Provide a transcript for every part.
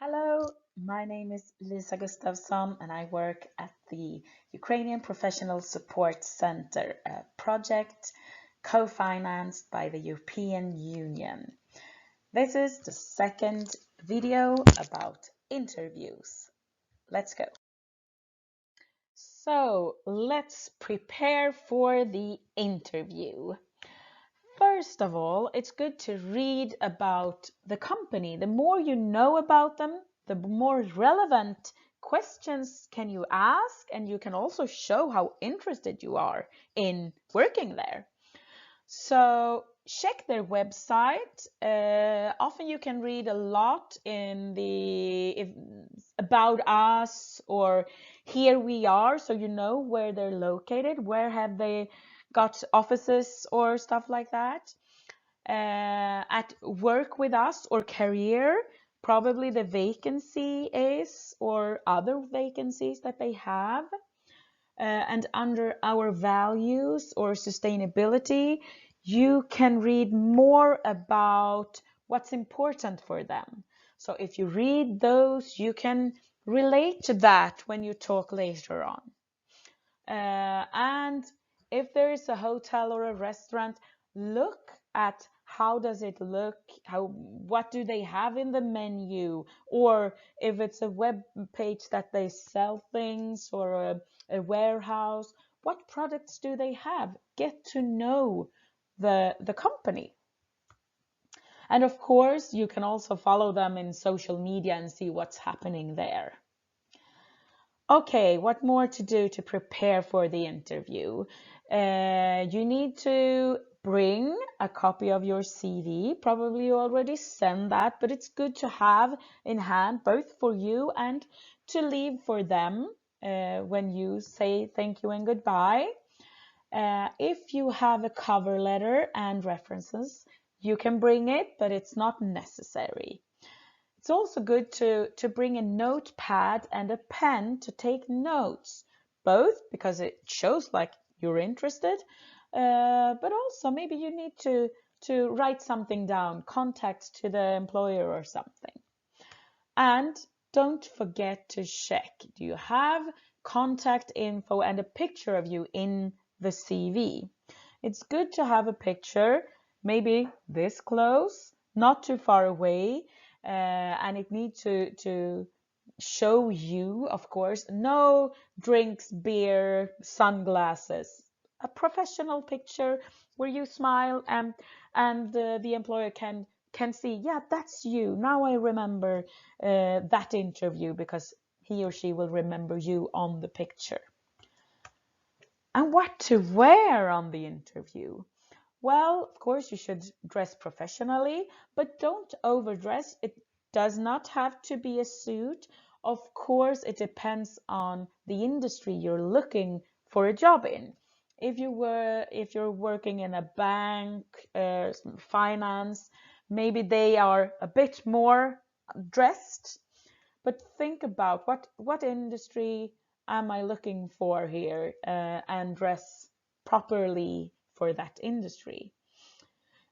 Hello, my name is Lisa Gustafsson and I work at the Ukrainian Professional Support Center, a project co-financed by the European Union. This is the second video about interviews. Let's go. So let's prepare for the interview. First of all, it's good to read about the company. The more you know about them, the more relevant questions can you ask, and you can also show how interested you are in working there. So check their website. Often you can read a lot in the about us or here we are, so you know where they're located, where have they got offices or stuff like that. At work with us or career, probably the vacancy is or other vacancies that they have. And under our values or sustainability, you can read more about what's important for them. So if you read those, you can relate to that when you talk later on. And if there is a hotel or a restaurant, look at how does it look, what do they have in the menu, or if it's a web page that they sell things or a warehouse, what products do they have? Get to know the company. And of course, you can also follow them in social media and see what's happening there. Okay, what more to do to prepare for the interview? You need to bring a copy of your CV. Probably you already sent that, but it's good to have in hand both for you and to leave for them when you say thank you and goodbye. If you have a cover letter and references, you can bring it, but it's not necessary. It's also good to bring a notepad and a pen to take notes, both because it shows like you're interested, but also maybe you need to write something down, contact to the employer or something. And don't forget to check, do you have contact info and a picture of you in the CV? It's good to have a picture, maybe this close, not too far away, and it needs to show you, of course, no drinks, beer, sunglasses. A professional picture where you smile and the employer can see, yeah, that's you. Now I remember that interview because he or she will remember you on the picture. And what to wear on the interview? Well, of course, you should dress professionally, but don't overdress. It does not have to be a suit. Of course, it depends on the industry you're looking for a job in. If you're working in a bank, finance, maybe they are a bit more dressed. But think about what industry am I looking for here, and dress properly for that industry.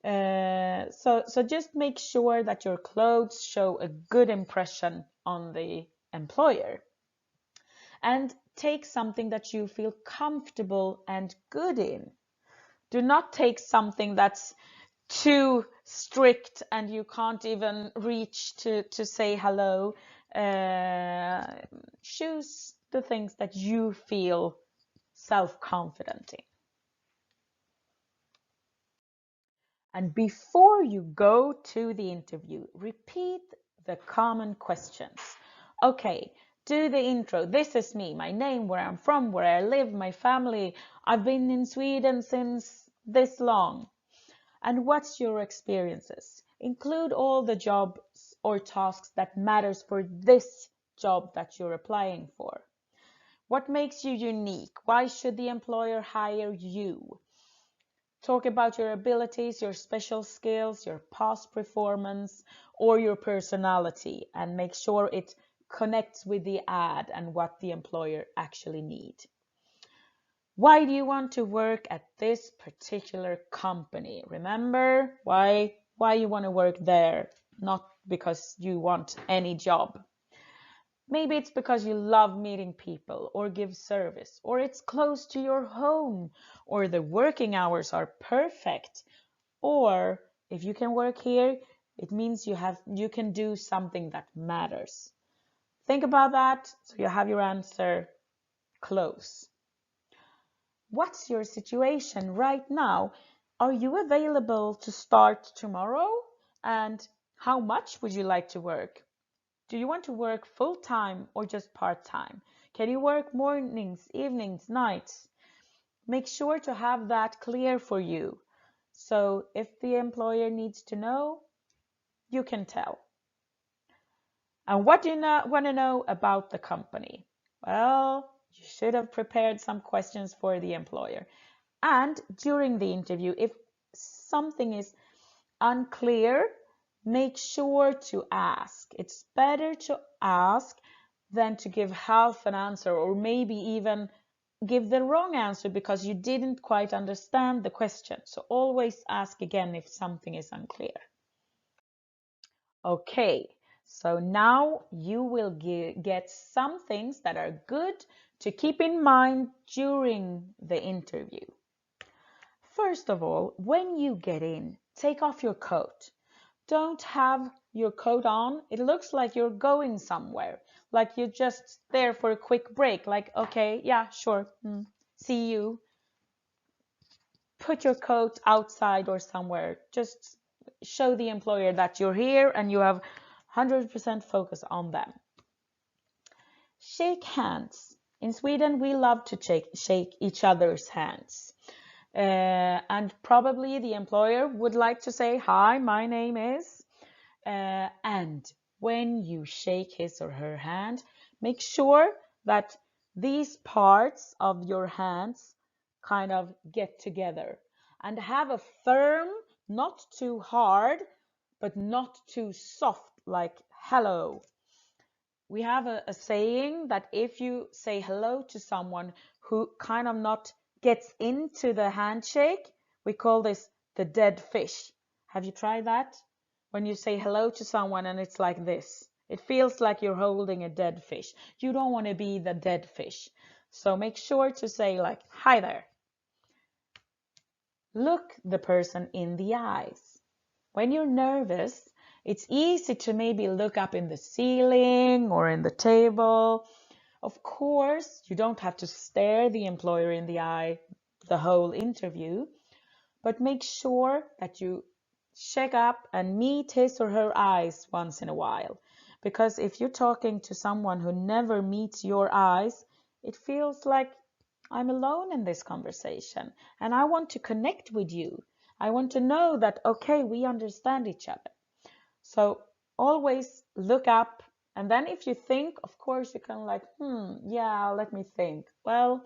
So just make sure that your clothes show a good impression on the employer. And take something that you feel comfortable and good in. Do not take something that's too strict and you can't even reach to say hello. Choose the things that you feel self-confident in. And before you go to the interview, repeat the common questions. Okay, do the intro. This is me, my name, where I'm from, where I live, my family. I've been in Sweden since this long. And what's your experiences? Include all the jobs or tasks that matters for this job that you're applying for. What makes you unique? Why should the employer hire you? Talk about your abilities, your special skills, your past performance, or your personality, and make sure it connects with the ad and what the employer actually needs. Why do you want to work at this particular company? Remember why you want to work there, not because you want any job. Maybe it's because you love meeting people or give service, or it's close to your home, or the working hours are perfect, or if you can work here, it means you can do something that matters. Think about that so you have your answer close. What's your situation right now? Are you available to start tomorrow? And how much would you like to work? Do you want to work full-time or just part-time? Can you work mornings, evenings, nights? Make sure to have that clear for you. So if the employer needs to know, you can tell. And what do you want to know about the company? Well, you should have prepared some questions for the employer. And during the interview, if something is unclear, make sure to ask. It's better to ask than to give half an answer, or maybe even give the wrong answer because you didn't quite understand the question. So always ask again if something is unclear. Okay, so now you will get some things that are good to keep in mind during the interview. First of all, when you get in, take off your coat. Don't have your coat on. It looks like you're going somewhere, like you're just there for a quick break, like, okay, yeah, sure, see you. Put your coat outside or somewhere. Just show the employer that you're here and you have 100% focus on them. Shake hands. In Sweden, we love to shake each other's hands. And probably the employer would like to say, hi, my name is. And when you shake his or her hand, make sure that these parts of your hands kind of get together and have a firm, not too hard, but not too soft, like hello. We have a saying that if you say hello to someone who kind of not gets into the handshake, we call this the dead fish. Have you tried that? When you say hello to someone and it's like this, it feels like you're holding a dead fish. You don't want to be the dead fish. So make sure to say like, hi there. Look the person in the eyes. When you're nervous, it's easy to maybe look up in the ceiling or in the table. Of course, you don't have to stare the employer in the eye the whole interview, but make sure that you check up and meet his or her eyes once in a while. Because if you're talking to someone who never meets your eyes, it feels like I'm alone in this conversation and I want to connect with you. I want to know that, okay, we understand each other. So always look up, and then if you think, of course, you can like, yeah, let me think. Well,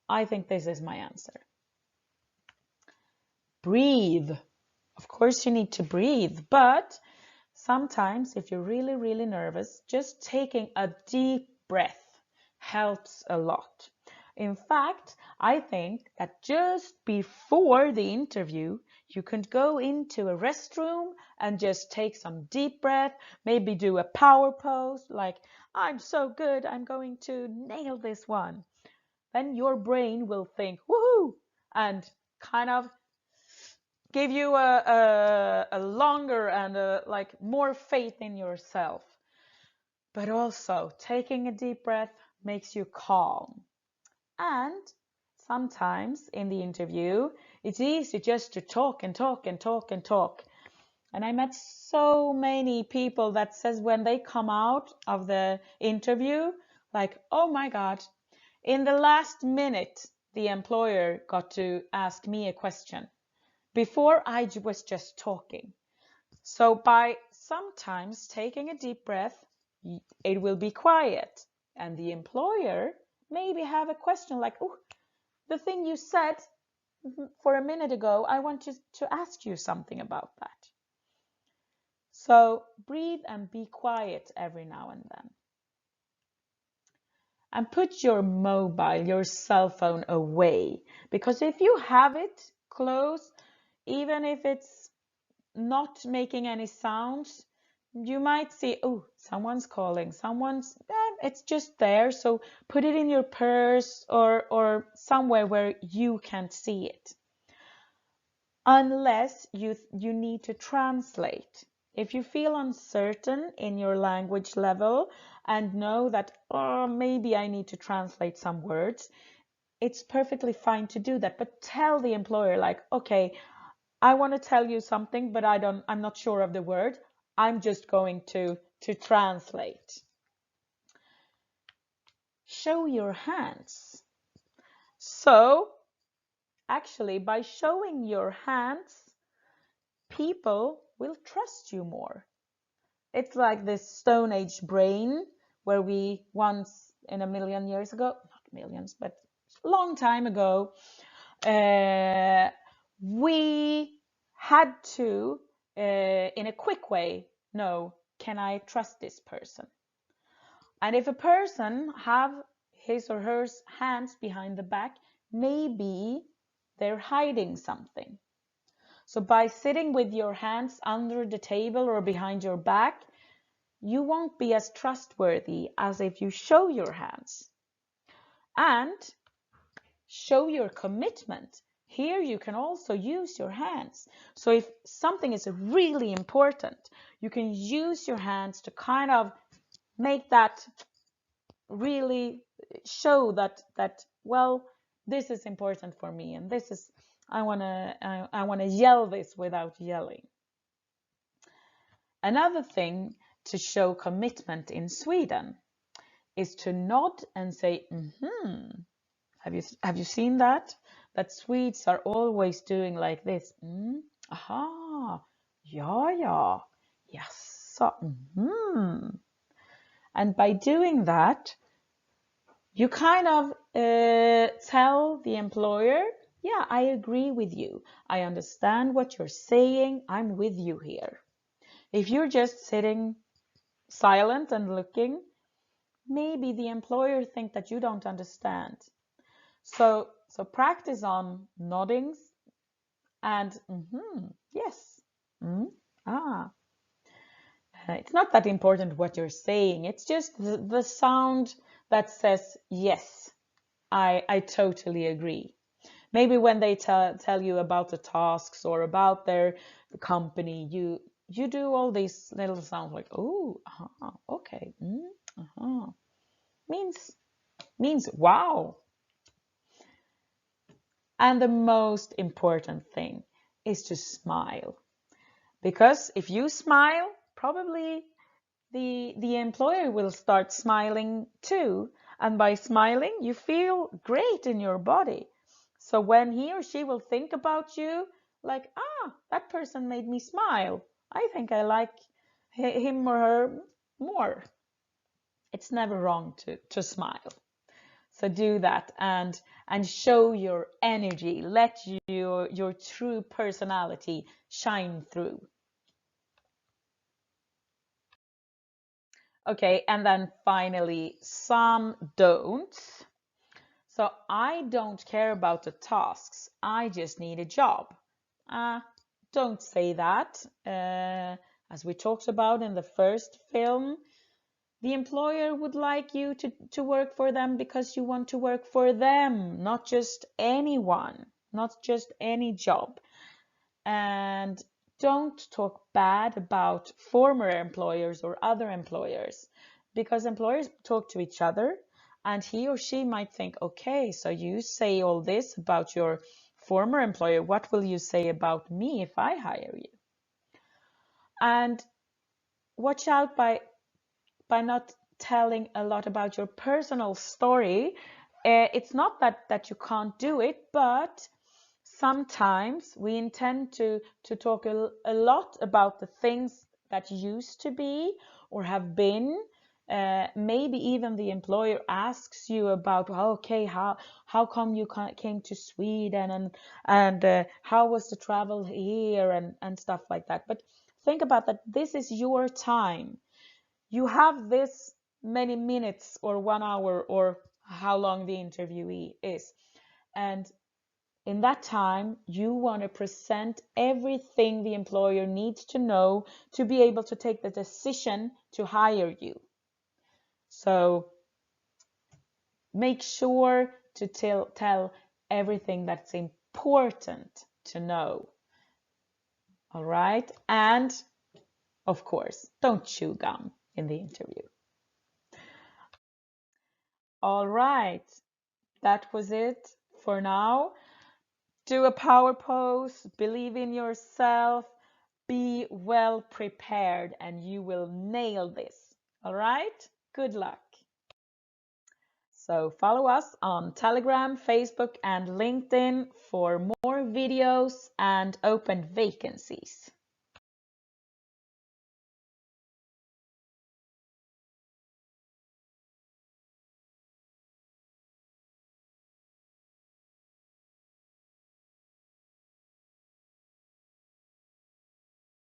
I think this is my answer. Breathe. Of course, you need to breathe, but sometimes if you're really, really nervous, just taking a deep breath helps a lot. In fact, I think that just before the interview, you can go into a restroom and just take some deep breath, maybe do a power pose, like, I'm so good, I'm going to nail this one. Then your brain will think, woohoo, and kind of give you a longer and like more faith in yourself. But also taking a deep breath makes you calm. And sometimes in the interview, it's easy just to talk and talk and talk and talk. And I met so many people that says when they come out of the interview, like, oh my God, in the last minute, the employer got to ask me a question. Before I was just talking. So by sometimes taking a deep breath, it will be quiet. And the employer maybe have a question like, oh, the thing you said for a minute ago, I want to ask you something about that. So breathe and be quiet every now and then. And put your mobile, your cell phone away. Because if you have it close, even if it's not making any sounds, You might see, oh, someone's calling, it's just there. So put it in your purse or somewhere where you can't see it. Unless you need to translate. If you feel uncertain in your language level and know that, oh, maybe I need to translate some words, it's perfectly fine to do that. But tell the employer, like, okay, I want to tell you something, but I'm not sure of the word. I'm just going to translate. Show your hands. So actually, by showing your hands, people will trust you more. It's like this Stone Age brain where we once in a million years ago, not millions, but a long time ago, we had to, in a quick way, know, can I trust this person? And if a person have his or her hands behind the back, maybe they're hiding something. So by sitting with your hands under the table or behind your back, you won't be as trustworthy as if you show your hands. And show your commitment. Here you can also use your hands. So if something is really important, you can use your hands to kind of make that really show that well, this is important for me, and this is I want to yell this without yelling. Another thing to show commitment in Sweden is to nod and say, mm-hmm. Have you seen that? That Swedes are always doing like this. Aha, ja, ja, yes, mm-hmm. And by doing that, you kind of tell the employer, yeah, I agree with you. I understand what you're saying. I'm with you here. If you're just sitting silent and looking, maybe the employer think that you don't understand. So practice on noddings and yes, ah. It's not that important what you're saying. It's just the sound that says yes. I totally agree. Maybe when they tell you about the tasks or about the company, you do all these little sounds like, oh, okay, means wow. And the most important thing is to smile. Because if you smile, probably the employer will start smiling too. And by smiling, you feel great in your body. So when he or she will think about you, like, that person made me smile. I think I like him or her more. It's never wrong to smile. So do that and show your energy. Let your true personality shine through. Okay, and then finally, some don'ts. So I don't care about the tasks. I just need a job. Don't say that. As we talked about in the first film, the employer would like you to work for them because you want to work for them, not just anyone, not just any job. And don't talk bad about former employers or other employers, because employers talk to each other and he or she might think, okay, so you say all this about your former employer, what will you say about me if I hire you? And watch out by not telling a lot about your personal story. It's not that you can't do it, but sometimes we intend to talk a lot about the things that used to be or have been. Maybe even the employer asks you about, okay, how come you came to Sweden and how was the travel here and stuff like that. But think about that. This is your time. You have this many minutes or 1 hour or how long the interviewee is. And In that time, you want to present everything the employer needs to know to be able to take the decision to hire you. So make sure to tell everything that's important to know. All right? And of course, don't chew gum in the interview. All right, that was it for now. Do a power pose, believe in yourself, be well prepared, and you will nail this. All right? Good luck. So follow us on Telegram, Facebook, and LinkedIn for more videos and open vacancies.